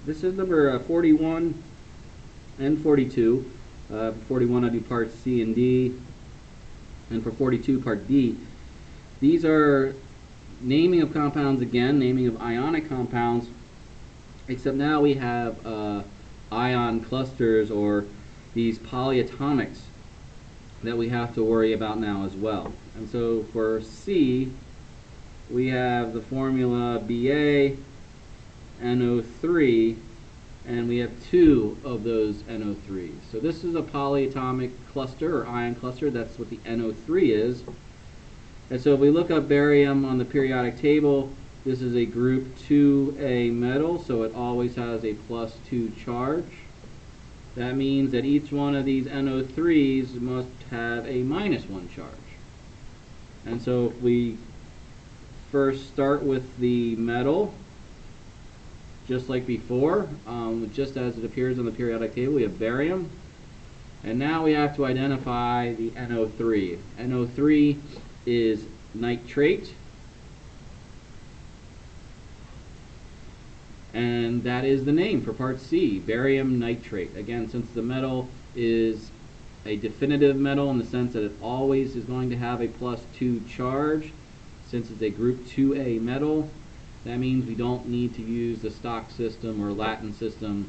This is number 41 and 42. 41 I do part C and D, and for 42 part D. These are naming of compounds again, naming of ionic compounds, except now we have ion clusters, or these polyatomics, that we have to worry about now as well. And so for C, we have the formula Ba NO3, and we have 2 of those NO3s. So this is a polyatomic cluster, or ion cluster. That's what the NO3 is. And so if we look up barium on the periodic table, this is a group 2A metal, so it always has a +2 charge. That means that each one of these NO3s must have a -1 charge. And so if we first start with the metal, just like before, just as it appears on the periodic table, we have barium. And now we have to identify the NO3. NO3 is nitrate. And that is the name for part C, barium nitrate. Again, since the metal is a definitive metal in the sense that it always is going to have a +2 charge, since it's a group 2A metal, that means we don't need to use the stock system or Latin system.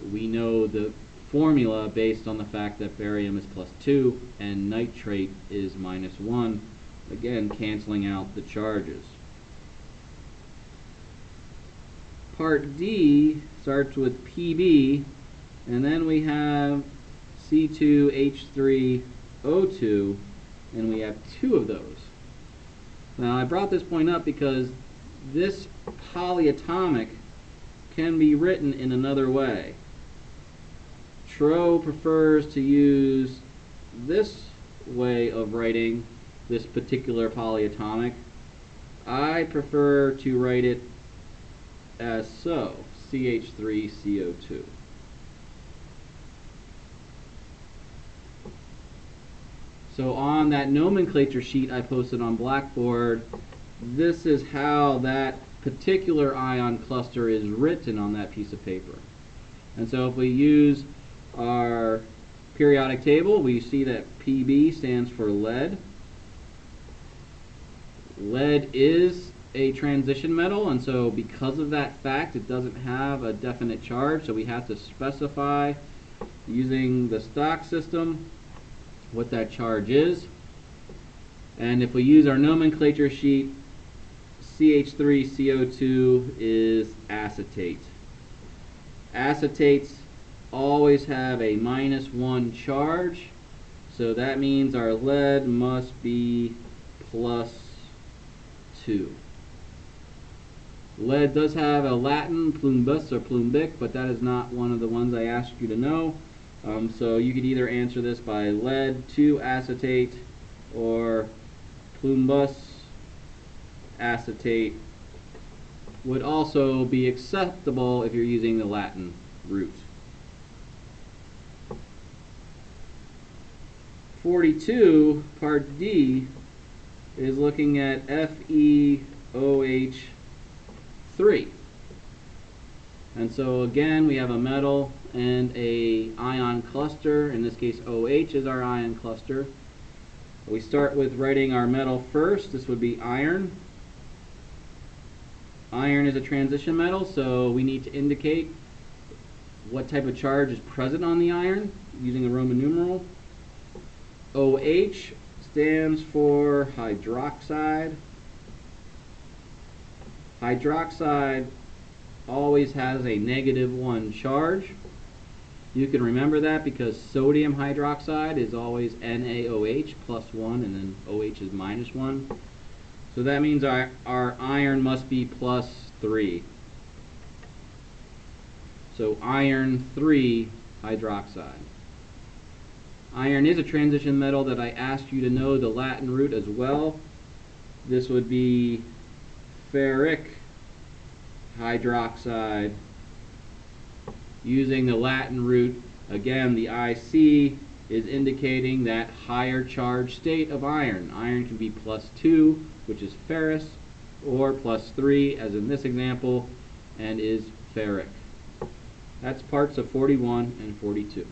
We know the formula based on the fact that barium is +2 and nitrate is -1, again canceling out the charges. Part D starts with Pb, and then we have C2H3O2, and we have 2 of those. Now I brought this point up because this polyatomic can be written in another way. Tro prefers to use this way of writing this particular polyatomic. I prefer to write it as so, CH3CO2. So on that nomenclature sheet I posted on Blackboard, this is how that particular ion cluster is written on that piece of paper. And so if we use our periodic table, we see that Pb stands for lead. Lead is a transition metal, and so because of that fact, it doesn't have a definite charge, so we have to specify using the stock system what that charge is. And if we use our nomenclature sheet, CH3CO2 is acetate. Acetates always have a -1 charge, so that means our lead must be +2. Lead does have a Latin plumbus or plumbic, but that is not one of the ones I asked you to know. So you could either answer this by lead 2 acetate or plumbus acetate would also be acceptable if you're using the Latin root. 42, part D, is looking at FeOH3. And so again, we have a metal and a ion cluster. In this case, OH is our ion cluster. We start with writing our metal first. This would be iron. Iron is a transition metal, so we need to indicate what type of charge is present on the iron using a Roman numeral. OH stands for hydroxide. Hydroxide always has a -1 charge. You can remember that because sodium hydroxide is always NaOH +1, and then OH is -1. So that means our iron must be +3. So iron 3 hydroxide. Iron is a transition metal that I asked you to know the Latin root as well. This would be ferric hydroxide. Using the Latin root, again, the IC is indicating that higher charge state of iron. Iron can be +2, which is ferrous, or +3, as in this example, and is ferric. That's parts of 41 and 42.